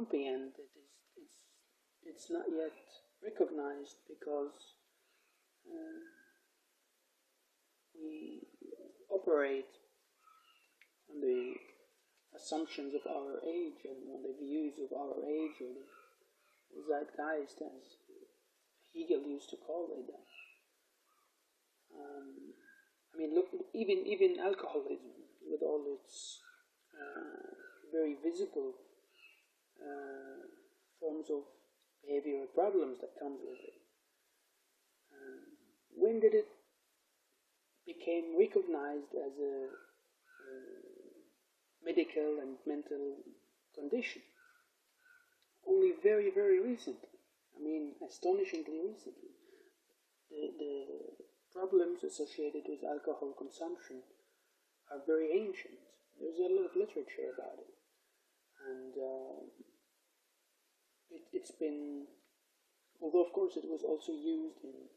bumpy, and it's not yet recognized because we operate on the assumptions of our age and on the views of our age, or the zeitgeist, as Hegel used to call it. I mean, look, even alcoholism, with all its very visible forms of behavioral problems that comes with it. When did it became recognized as a medical and mental condition? Only very, very recently. I mean, astonishingly recently. The problems associated with alcohol consumption are very ancient. There's a lot of literature about it. And it's been, although of course it was also used in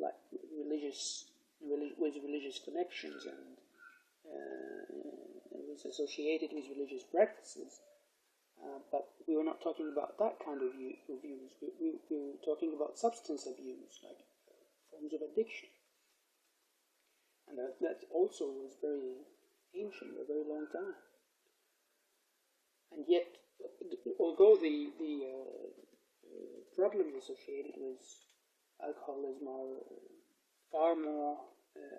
like with religious connections, and it was associated with religious practices, but we were not talking about that kind of views. We were talking about substance abuse, like forms of addiction, and that also was very ancient, a very long time. And yet, although the problems associated with alcoholism are far more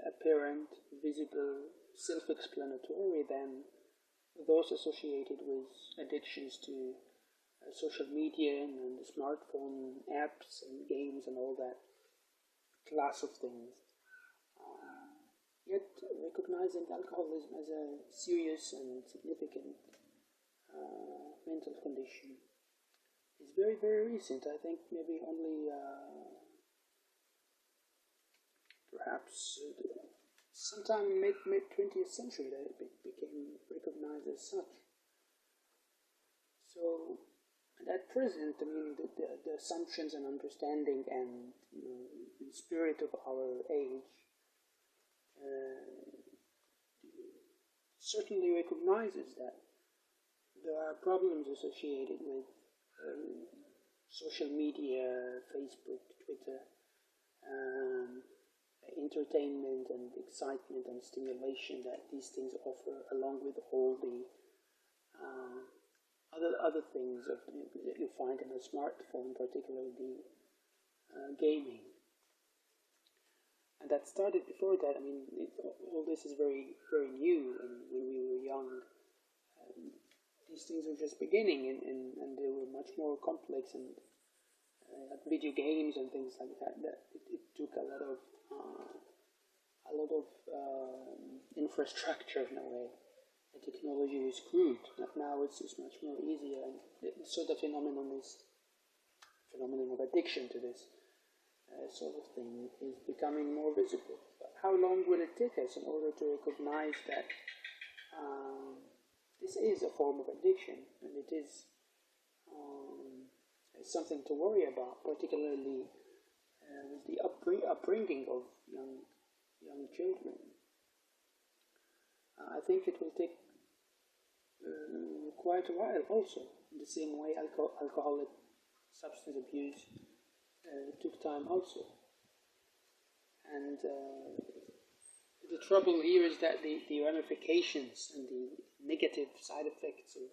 apparent, visible, self-explanatory than those associated with addictions to social media and smartphone apps and games and all that class of things. Yet recognizing alcoholism as a serious and significant mental condition is very, very recent. I think maybe only perhaps sometime in mid 20th century that it became recognized as such. So, and at present, I mean, the assumptions and understanding and the spirit of our age certainly recognizes that there are problems associated with social media, Facebook, Twitter, entertainment and excitement and stimulation that these things offer, along with all the other things that you find in a smartphone, particularly gaming. And that started before that. I mean, all this is very, very new, and when we were young, these things were just beginning, and they were much more complex, and like video games and things like that. It took a lot of infrastructure in a way. The technology is crude. Now it's just much more easier, and so the phenomenon of addiction to this sort of thing is becoming more visible. But how long will it take us in order to recognize that this is a form of addiction, and it is something to worry about, particularly with the upbringing of young children? I think it will take quite a while also, in the same way alcoholic substance abuse took time also. And the trouble here is that the ramifications and the negative side effects of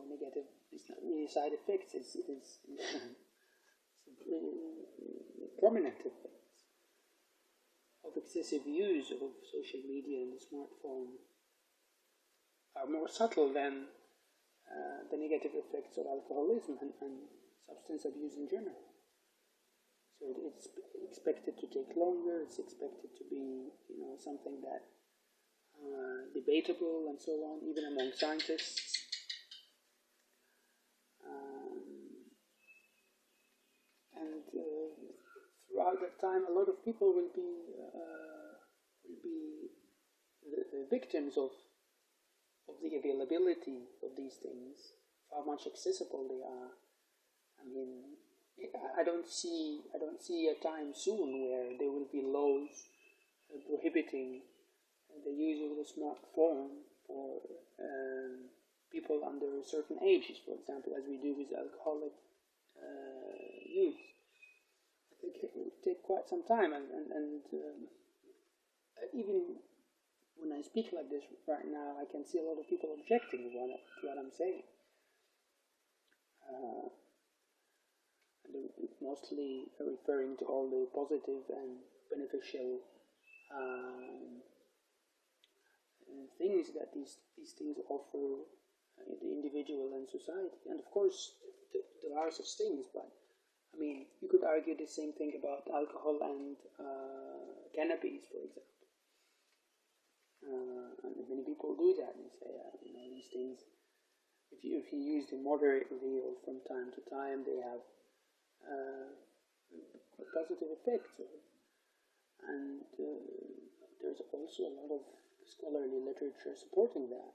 negative, it's not really side effects, it's prominent effects of excessive use of social media and the smartphone are more subtle than the negative effects of alcoholism and substance abuse in general. So it's expected to take longer, it's expected to be something that debatable and so on, even among scientists. And throughout that time, a lot of people will be the victims of the availability of these things, how much accessible they are. I mean, I don't see a time soon where there will be laws prohibiting the use of the smartphone for people under certain ages, for example, as we do with alcoholic youth. I think it will take quite some time, and even when I speak like this right now, I can see a lot of people objecting to what I'm saying. And mostly referring to all the positive and beneficial things that these things offer the individual and society. And of course, there are such things, but I mean, you could argue the same thing about alcohol and cannabis, for example. And many people do that and say, these things, if you use them moderately or from time to time, they have positive effects. And there's also a lot of scholarly literature supporting that.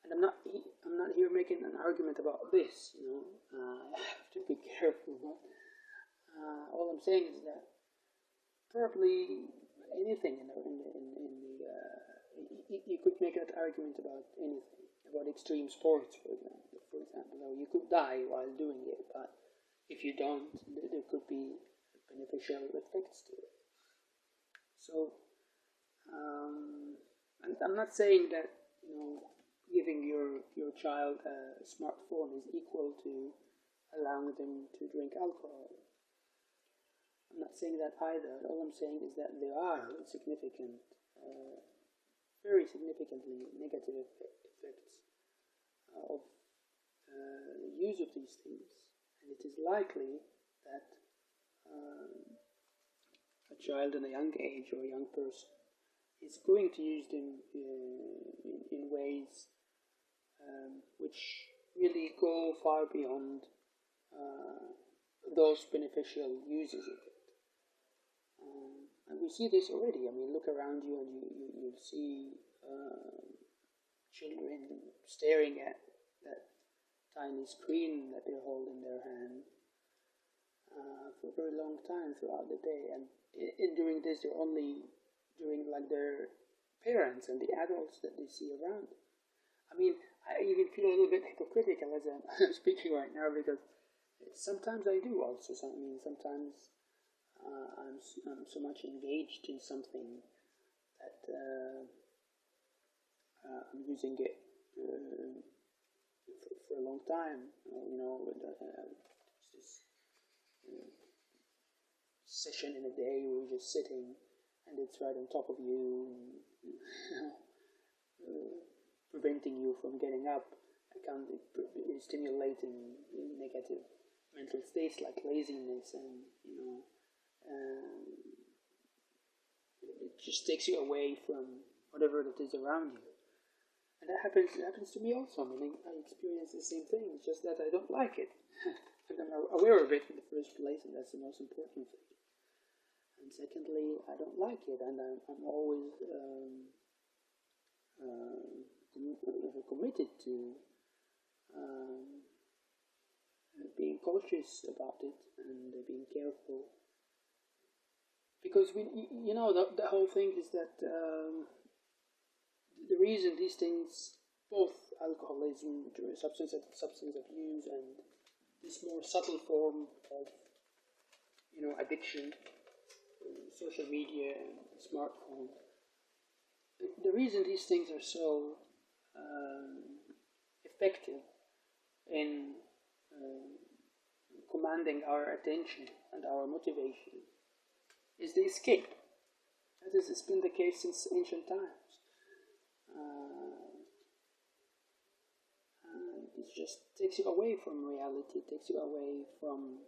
And I'm not here making an argument about this. I have to be careful. All I'm saying is that probably anything you could make that argument about anything, about extreme sports, for example. You could die while doing it, but if you don't, there could be beneficial effects to it. So, and I'm not saying that giving your child a smartphone is equal to allowing them to drink alcohol. I'm not saying that either. All I'm saying is that there are significant, very significantly negative effects of the use of these things, and it is likely that a child in a young age or a young person is going to use them in ways which really go far beyond those beneficial uses of it. And we see this already. I mean, look around you and you'll see children staring at that tiny screen that they hold in their hand for a very long time throughout the day. And during this, they're only during like their parents and the adults that they see around. I mean, I even feel a little bit hypocritical as I'm speaking right now, because sometimes I do also. Sometimes I'm so much engaged in something that I'm using it for a long time. This session in a day where you're just sitting and it's right on top of you, preventing you from getting up. Stimulating negative mental states like laziness, and it just takes you away from whatever that is around you. And that happens to me also. I mean, I experience the same thing. It's just that I don't like it. And I'm aware of it in the first place, and that's the most important thing. And secondly, I don't like it, and I'm always committed to being cautious about it and being careful. Because the whole thing is that the reason these things, both alcoholism, substance abuse, and this more subtle form of addiction, social media and smartphone, the reason these things are so effective in commanding our attention and our motivation is the escape. That has been the case since ancient times. It just takes you away from reality, takes you away from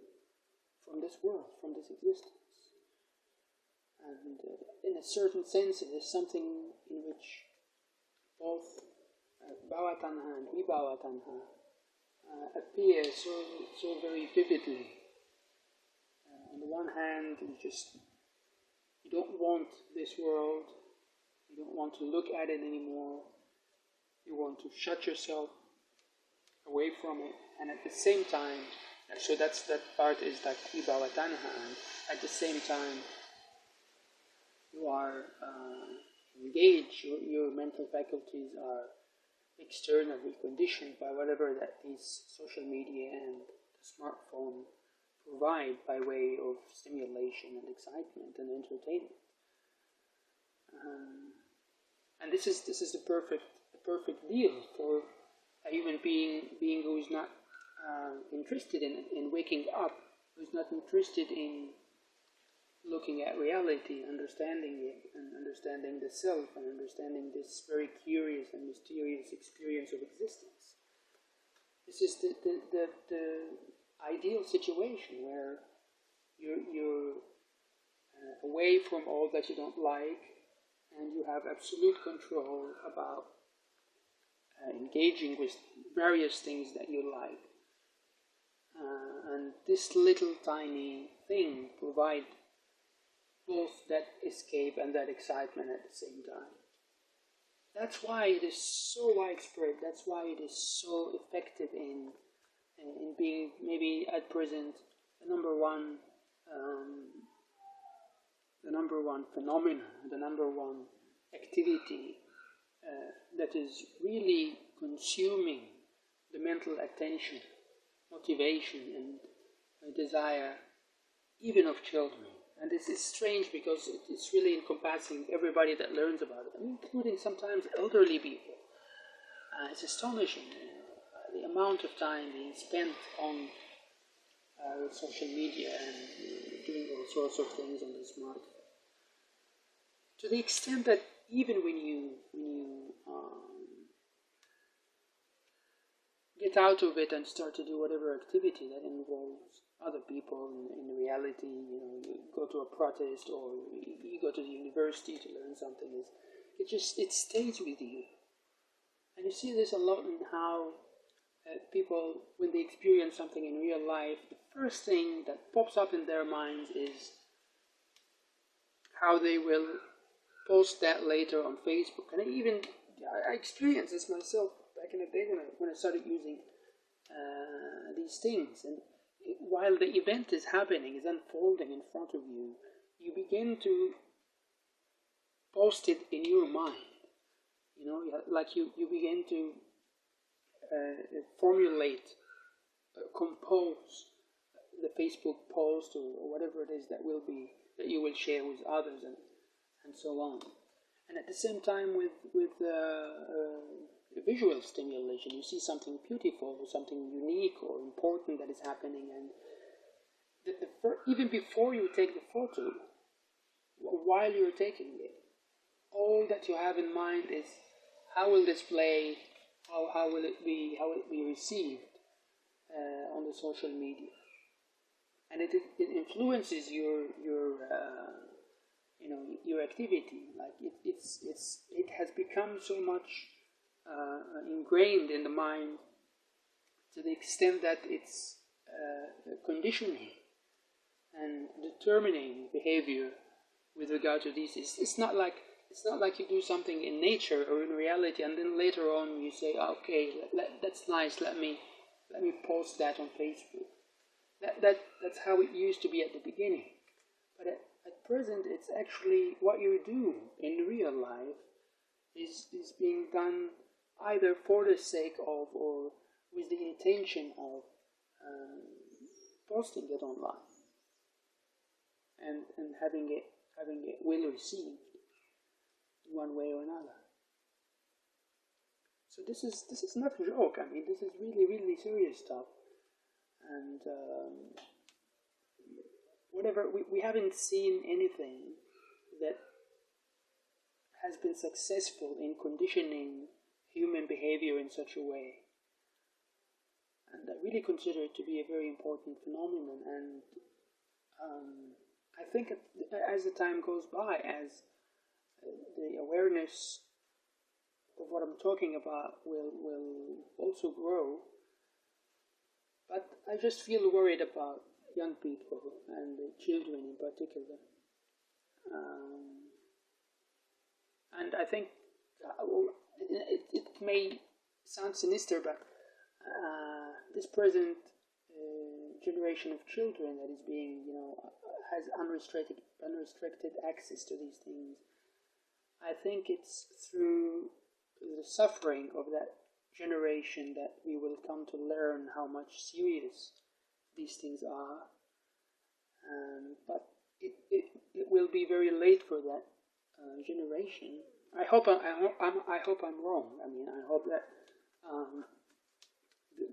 this world, from this existence. And in a certain sense, it is something in which both bhava tanha and vibhava tanha appear so very vividly. On the one hand, you don't want this world, you don't want to look at it anymore, you want to shut yourself away from it, and at the same time, so that part is like vibhava tanha, and at the same time you are engaged, your mental faculties are externally conditioned by whatever that these social media and the smartphone provide by way of stimulation and excitement and entertainment. And this is the perfect deal for a human being who is not interested in waking up, who's not interested in looking at reality, understanding it, and understanding the self, and understanding this very curious and mysterious experience of existence. This is the ideal situation where you're away from all that you don't like, and you have absolute control about engaging with various things that you like. And this little tiny thing provides both that escape and that excitement at the same time. That's why it is so widespread. That's why it is so effective in being, maybe at present, the number one phenomenon, the number one activity that is really consuming the mental attention, motivation, and desire, even of children. And this is strange because it's really encompassing everybody that learns about it, including sometimes elderly people. It's astonishing, the amount of time being spent on social media and doing all sorts of things on the smartphone. To the extent that even when you get out of it and start to do whatever activity that involves other people in reality, you go to a protest or you go to the university to learn something, it stays with you. And you see this a lot in how people, when they experience something in real life, the first thing that pops up in their minds is how they will post that later on Facebook. And I experienced this myself back in the day when I started using these things. And while the event is happening, is unfolding in front of you, you begin to post it in your mind. Like you begin to formulate, compose the Facebook post or whatever it is that you will share with others and so on. And at the same time with visual stimulation, you see something beautiful or something unique or important that is happening, and even before you take the photo, while you're taking it, all that you have in mind is how will this play, how will it be received on the social media, and it influences your activity. Like it has become so much ingrained in the mind to the extent that it's conditioning and determining behavior with regard to these. It's not like you do something in nature or in reality and then later on you say, okay, that's nice, let me post that on Facebook. That's how it used to be at the beginning. But at present, it's actually what you do in real life is being done either for the sake of or with the intention of posting it online and having it well received one way or another. So this is not a joke. I mean, this is really, really serious stuff. And whatever, we haven't seen anything that has been successful in conditioning human behavior in such a way. And I really consider it to be a very important phenomenon. And I think as the time goes by, as the awareness of what I'm talking about will also grow. But I just feel worried about young people and children in particular. And I think it may sound sinister, but this present generation of children that is being, has unrestricted access to these things, I think it's through the suffering of that generation that we will come to learn how much serious these things are. But it will be very late for that generation. I hope I'm wrong. I mean, I hope that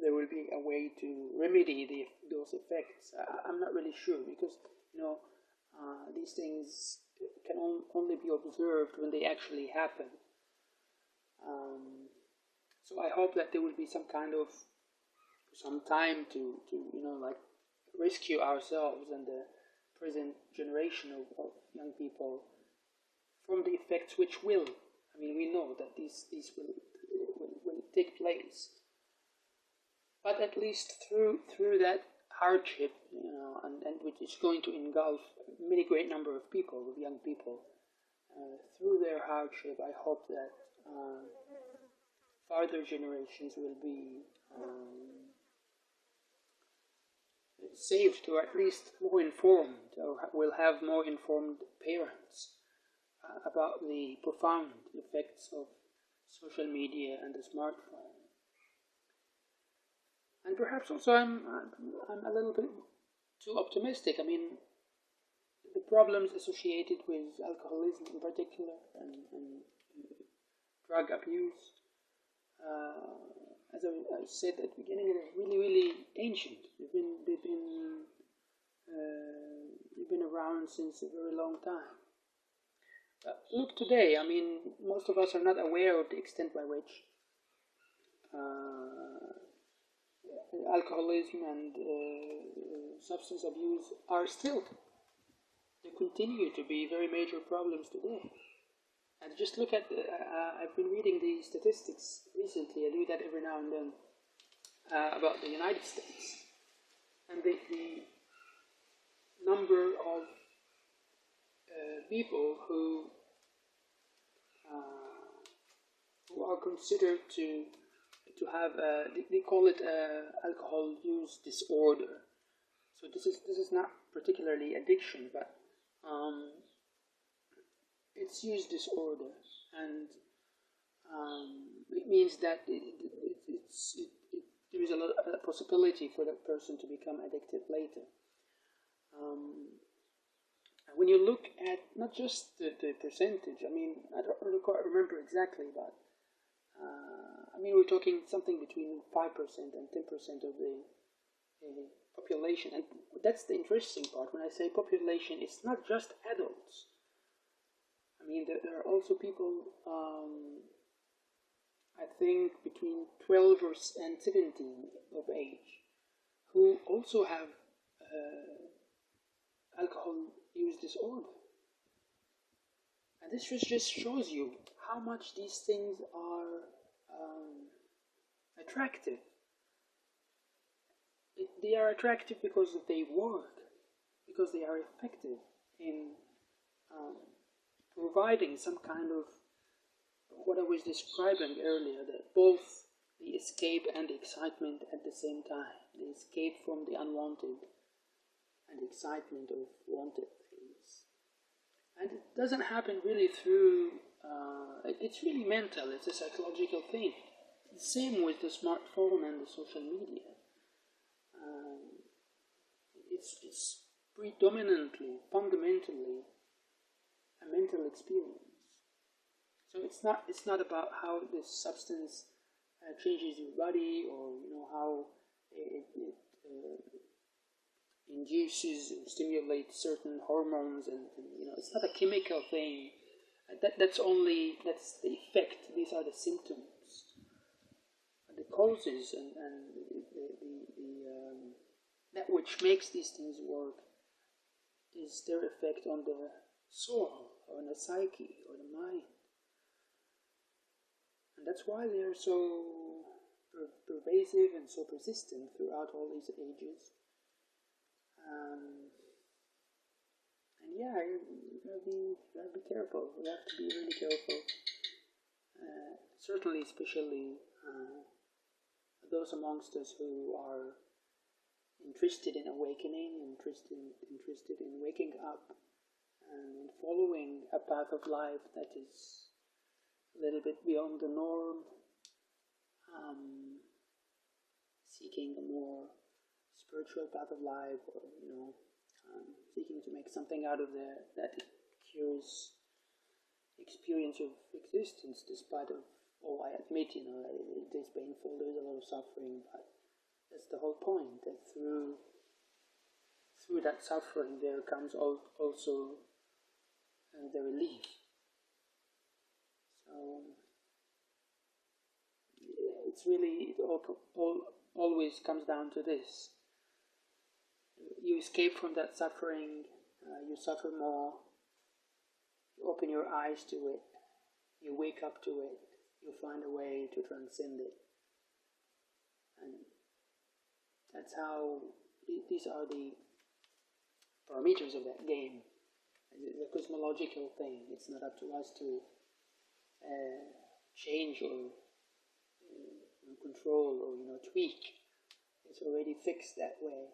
there will be a way to remedy those effects. I'm not really sure, because these things can only be observed when they actually happen. So I hope that there will be some time to like rescue ourselves and the present generation of young people from the effects which will. I mean, we know that these will take place. But at least through that hardship, and which is going to engulf many great number of people, of young people, through their hardship, I hope that further generations will be saved, or at least more informed, or will have more informed parents about the profound effects of social media and the smartphone. And perhaps also I'm a little bit too optimistic. I mean, the problems associated with alcoholism in particular, and drug abuse, as I said at the beginning, they're really, really ancient. They've been around since a very long time. Look today, I mean, most of us are not aware of the extent by which alcoholism and substance abuse they continue to be very major problems today. And just look at, I've been reading the statistics recently, I do that every now and then, about the United States. And the number of people who are considered to have, they call it alcohol use disorder. So this is not particularly addiction, but it's use disorder, and it means that there is a possibility for that person to become addicted later. And when you look at not just the percentage, I mean, I don't quite remember exactly, but I mean, we're talking something between 5% and 10% of the population. And that's the interesting part. When I say population, it's not just adults. I mean, there are also people, I think, between 12 and 17 of age, who also have alcohol use disorder. And this just shows you how much these things are attractive. They are attractive because they work, because they are effective in providing some kind of what I was describing earlier, that both the escape and the excitement at the same time, the escape from the unwanted and the excitement of wanted things. And it doesn't happen really through, it's really mental, it's a psychological thing. The same with the smartphone and the social media. It's predominantly, fundamentally, a mental experience. So it's not about how this substance changes your body, or how it induces or stimulates certain hormones, and it's not a chemical thing. That's the effect. These are the symptoms, the causes, and that which makes these things work is their effect on the soul, or on the psyche, or the mind. And that's why they are so pervasive and so persistent throughout all these ages. And yeah, you gotta be careful. We have to be really careful. Certainly, especially those amongst us who are interested in awakening, interested in waking up, and following a path of life that is a little bit beyond the norm. seeking a more spiritual path of life, or seeking to make something out of that curious experience of existence, despite of, I admit, it is painful, there's a lot of suffering, but that's the whole point, that through that suffering there comes also the relief. So it's really, it always comes down to this. You escape from that suffering, you suffer more, you open your eyes to it, you wake up to it, you find a way to transcend it. And that's how, these are the parameters of that game. It's a cosmological thing. It's not up to us to change or control or tweak. It's already fixed that way.